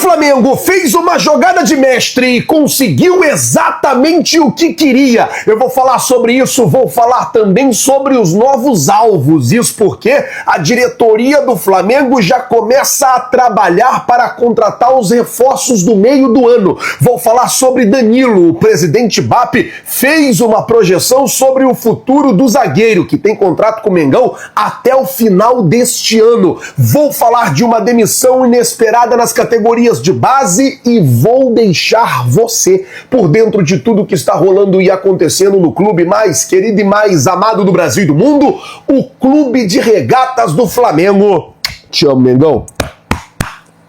Flamengo fez uma jogada de mestre e conseguiu exatamente o que queria. Eu vou falar sobre isso, vou falar também sobre os novos alvos. Isso porque a diretoria do Flamengo já começa a trabalhar para contratar os reforços do meio do ano. Vou falar sobre Danilo. O presidente BAP fez uma projeção sobre o futuro do zagueiro, que tem contrato com o Mengão até o final deste ano. Vou falar de uma demissão inesperada nas categorias de base e vou deixar você por dentro de tudo que está rolando e acontecendo no clube mais querido e mais amado do Brasil e do mundo, o Clube de Regatas do Flamengo. Te amo, Mengão.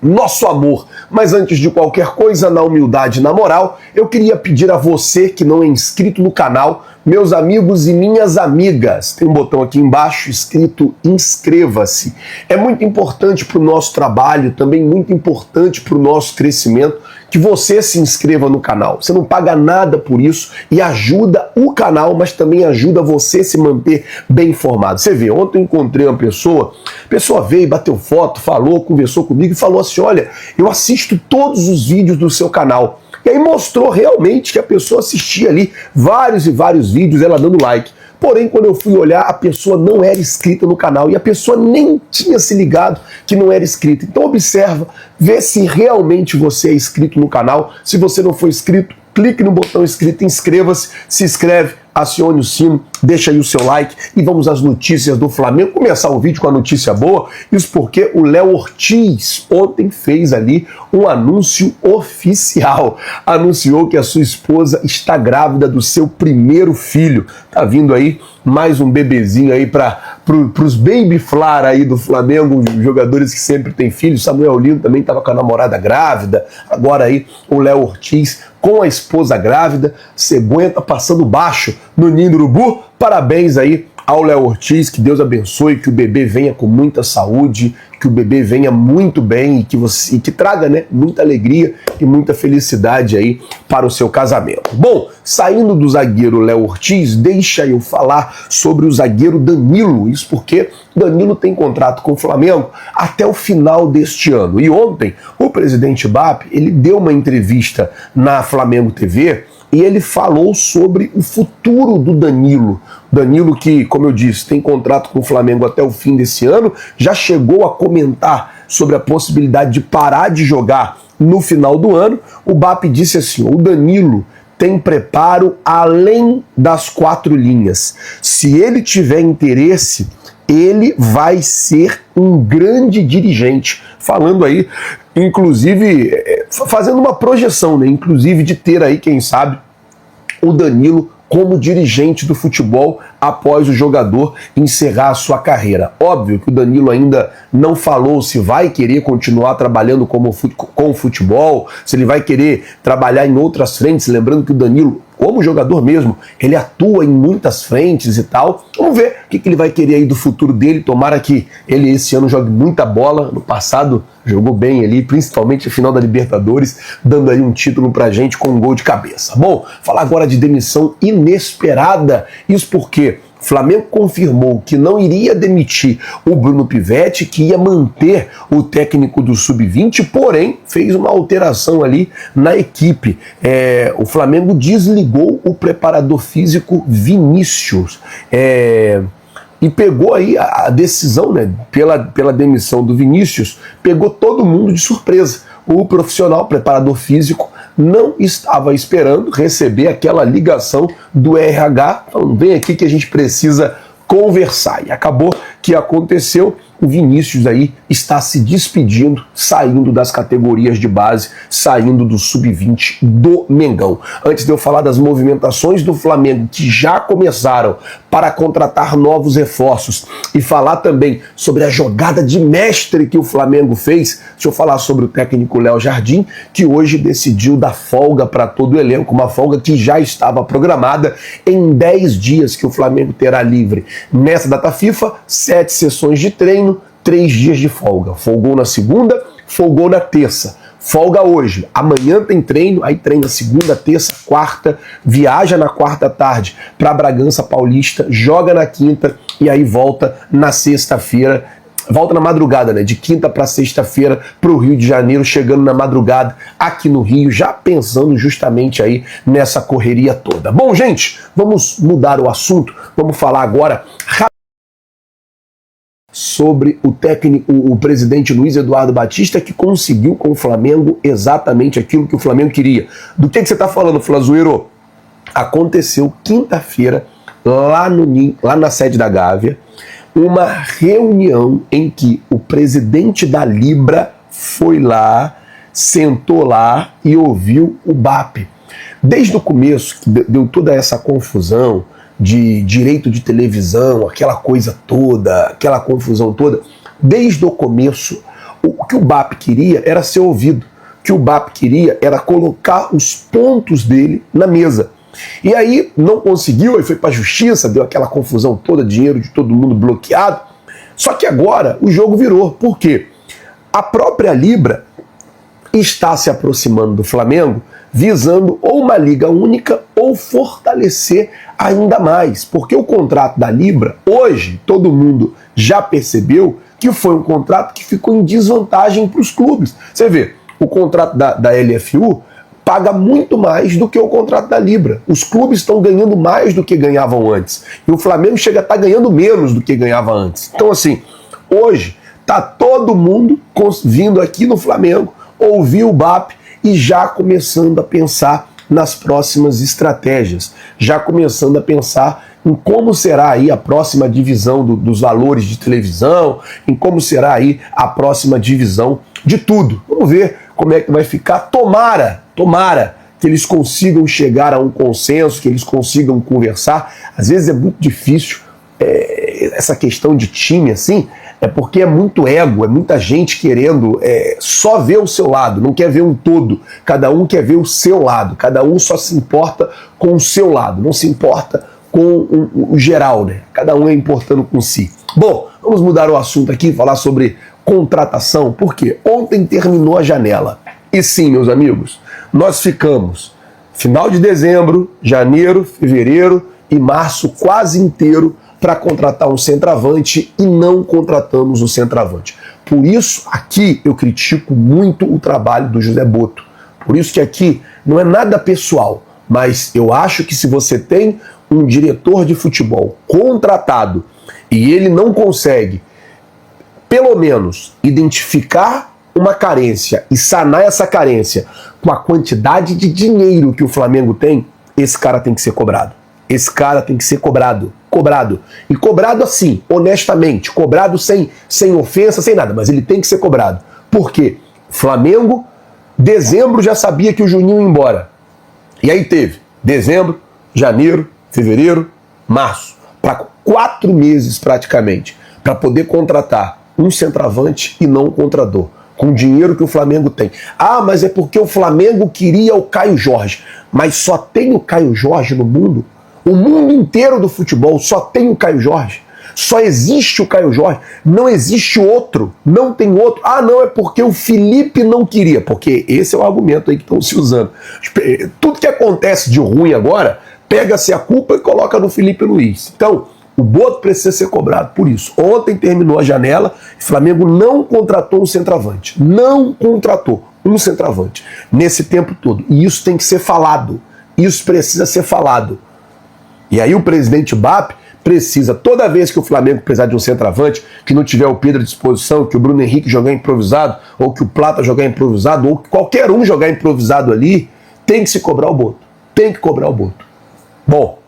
Nosso amor. Mas antes de qualquer coisa, na humildade e na moral, eu queria pedir a você que não é inscrito no canal, meus amigos e minhas amigas, tem um botão aqui embaixo escrito inscreva-se. É muito importante para o nosso trabalho, também muito importante para o nosso crescimento, que você se inscreva no canal. Você não paga nada por isso e ajuda o canal, mas também ajuda você a se manter bem informado. Você vê, ontem eu encontrei uma pessoa, a pessoa veio, bateu foto, falou, conversou comigo e falou assim, olha, eu assisto todos os vídeos do seu canal. E aí mostrou realmente que a pessoa assistia ali vários e vários vídeos, ela dando like. Porém, quando eu fui olhar, a pessoa não era inscrita no canal e a pessoa nem tinha se ligado que não era inscrita. Então observa, vê se realmente você é inscrito no canal. Se você não for inscrito, clique no botão inscrito, inscreva-se, se inscreve, acione o sino, deixa aí o seu like e vamos às notícias do Flamengo. Começar o vídeo com a notícia boa, isso porque o Léo Ortiz ontem fez ali um anúncio oficial. Anunciou que a sua esposa está grávida do seu primeiro filho. Tá vindo aí mais um bebezinho aí para os baby flar aí do Flamengo, jogadores que sempre têm filhos. Samuel Lino também estava com a namorada grávida. Agora aí o Léo Ortiz com a esposa grávida. Cegonha tá passando baixo no ninho do urubu. Parabéns aí ao Léo Ortiz, que Deus abençoe, que o bebê venha com muita saúde, que o bebê venha muito bem e que traga, né, muita alegria e muita felicidade aí para o seu casamento. Bom, saindo do zagueiro Léo Ortiz, deixa eu falar sobre o zagueiro Danilo, isso porque Danilo tem contrato com o Flamengo até o final deste ano. E ontem, o presidente BAP, ele deu uma entrevista na Flamengo TV e ele falou sobre o futuro do Danilo. Danilo que, como eu disse, tem contrato com o Flamengo até o fim desse ano, já chegou a comentar sobre a possibilidade de parar de jogar no final do ano. O BAP disse assim, o Danilo tem preparo além das 4 linhas. Se ele tiver interesse, ele vai ser um grande dirigente. Falando aí, inclusive, fazendo uma projeção, né? Inclusive de ter aí, quem sabe, o Danilo como dirigente do futebol após o jogador encerrar a sua carreira. Óbvio que o Danilo ainda não falou se vai querer continuar trabalhando com o futebol, se ele vai querer trabalhar em outras frentes, lembrando que o Danilo, como jogador mesmo, ele atua em muitas frentes e tal. Vamos ver o que ele vai querer aí do futuro dele. Tomara que ele esse ano jogue muita bola. No passado jogou bem ali, principalmente a final da Libertadores, dando aí um título pra gente com um gol de cabeça. Bom, falar agora de demissão inesperada. Isso porque o Flamengo confirmou que não iria demitir o Bruno Pivetti, que ia manter o técnico do Sub-20, porém fez uma alteração ali na equipe. O Flamengo desligou o preparador físico Vinícius. E pegou aí a decisão, né, pela demissão do Vinícius, pegou todo mundo de surpresa. O profissional preparador físico não estava esperando receber aquela ligação do RH, falando, vem aqui que a gente precisa conversar. E acabou que aconteceu, o Vinícius aí está se despedindo, saindo das categorias de base, saindo do Sub-20 do Mengão. Antes de eu falar das movimentações do Flamengo que já começaram para contratar novos reforços e falar também sobre a jogada de mestre que o Flamengo fez, deixa eu falar sobre o técnico Léo Jardim, que hoje decidiu dar folga para todo o elenco, uma folga que já estava programada em 10 dias que o Flamengo terá livre. Nessa data FIFA, 7 sessões de treino, 3 dias de folga. Folgou na segunda, folgou na terça. Folga hoje. Amanhã tem treino, aí treina segunda, terça, quarta, viaja na quarta à tarde para Bragança Paulista, joga na quinta e aí volta na sexta-feira volta na madrugada, né? De quinta para sexta-feira para o Rio de Janeiro, chegando na madrugada aqui no Rio, já pensando justamente aí nessa correria toda. Bom, gente, vamos mudar o assunto, vamos falar agora sobre o presidente Luiz Eduardo Batista, que conseguiu com o Flamengo exatamente aquilo que o Flamengo queria. Do que você está falando, Flazueiro? Aconteceu quinta-feira, lá na sede da Gávea, uma reunião em que o presidente da Libra foi lá, sentou lá e ouviu o BAP. Desde o começo, que deu toda essa confusão de direito de televisão, aquela coisa toda, aquela confusão toda, desde o começo, o que o BAP queria era ser ouvido. O que o BAP queria era colocar os pontos dele na mesa. E aí não conseguiu, aí foi para a justiça, deu aquela confusão toda, dinheiro de todo mundo bloqueado. Só que agora o jogo virou. Por quê? A própria Libra está se aproximando do Flamengo, visando ou uma liga única ou fortalecer ainda mais. Porque o contrato da Libra, hoje, todo mundo já percebeu que foi um contrato que ficou em desvantagem para os clubes. Você vê, o contrato da LFU paga muito mais do que o contrato da Libra. Os clubes estão ganhando mais do que ganhavam antes. E o Flamengo chega a estar ganhando menos do que ganhava antes. Então, assim, hoje está todo mundo vindo aqui no Flamengo, ouvir o BAP e já começando a pensar nas próximas estratégias, já começando a pensar em como será aí a próxima divisão dos valores de televisão, em como será aí a próxima divisão de tudo. Vamos ver como é que vai ficar. Tomara que eles consigam chegar a um consenso, que eles consigam conversar. Às vezes é muito difícil essa questão de time, assim, é porque é muito ego, é muita gente querendo só ver o seu lado, não quer ver um todo. Cada um quer ver o seu lado, cada um só se importa com o seu lado, não se importa com o geral, né? Cada um é importando com si. Bom, vamos mudar o assunto aqui, falar sobre contratação, porque ontem terminou a janela. E sim, meus amigos, nós ficamos final de dezembro, janeiro, fevereiro e março quase inteiro para contratar um centroavante e não contratamos um centroavante. Por isso, aqui eu critico muito o trabalho do José Boto. Por isso que aqui não é nada pessoal, mas eu acho que se você tem um diretor de futebol contratado e ele não consegue, pelo menos, identificar uma carência e sanar essa carência com a quantidade de dinheiro que o Flamengo tem, esse cara tem que ser cobrado. Esse cara tem que ser cobrado. E cobrado assim, honestamente, cobrado sem ofensa, sem nada, mas ele tem que ser cobrado. Por quê? Flamengo, dezembro já sabia que o Juninho ia embora. E aí teve dezembro, janeiro, fevereiro, março, para 4 meses praticamente, para poder contratar um centroavante e não um contrador, com o dinheiro que o Flamengo tem. Ah, mas é porque o Flamengo queria o Caio Jorge. Mas só tem o Caio Jorge no mundo? O mundo inteiro do futebol só tem o Caio Jorge. Só existe o Caio Jorge. Não existe outro. Não tem outro. Ah, não, é porque o Felipe não queria. Porque esse é o argumento aí que estão se usando. Tudo que acontece de ruim agora, pega-se a culpa e coloca no Felipe Luiz. Então, o Boto precisa ser cobrado por isso. Ontem terminou a janela e o Flamengo não contratou um centroavante. Não contratou um centroavante nesse tempo todo. E isso tem que ser falado. Isso precisa ser falado. E aí o presidente BAP precisa, toda vez que o Flamengo precisar de um centroavante, que não tiver o Pedro à disposição, que o Bruno Henrique jogar improvisado, ou que o Plata jogar improvisado, ou que qualquer um jogar improvisado ali, tem que se cobrar o Boto. Tem que cobrar o Boto. Bom,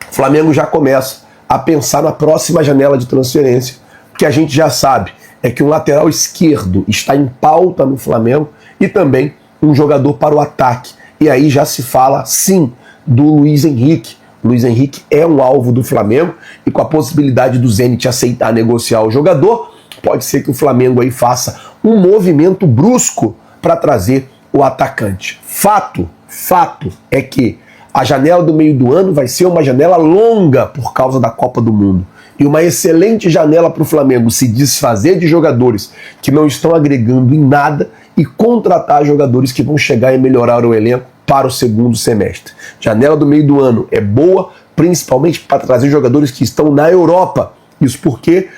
o Flamengo já começa a pensar na próxima janela de transferência, que a gente já sabe é que um lateral esquerdo está em pauta no Flamengo e também um jogador para o ataque. E aí já se fala, sim, do Luiz Henrique. Luiz Henrique é um alvo do Flamengo e com a possibilidade do Zenit aceitar negociar o jogador, pode ser que o Flamengo aí faça um movimento brusco para trazer o atacante. Fato é que a janela do meio do ano vai ser uma janela longa por causa da Copa do Mundo. E uma excelente janela para o Flamengo se desfazer de jogadores que não estão agregando em nada e contratar jogadores que vão chegar e melhorar o elenco para o segundo semestre. Janela do meio do ano é boa, principalmente para trazer jogadores que estão na Europa. Isso porque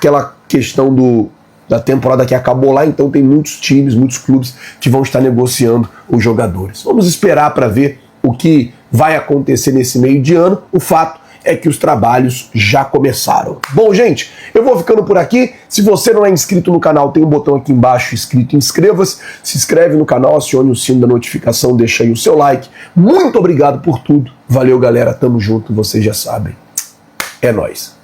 aquela questão da temporada que acabou lá, então tem muitos times, muitos clubes que vão estar negociando os jogadores. Vamos esperar para ver o que vai acontecer nesse meio de ano. O fato é que os trabalhos já começaram. Bom, gente, eu vou ficando por aqui. Se você não é inscrito no canal, tem um botão aqui embaixo escrito inscreva-se. Se inscreve no canal, acione o sino da notificação, deixa aí o seu like. Muito obrigado por tudo. Valeu, galera. Tamo junto, vocês já sabem. É nóis.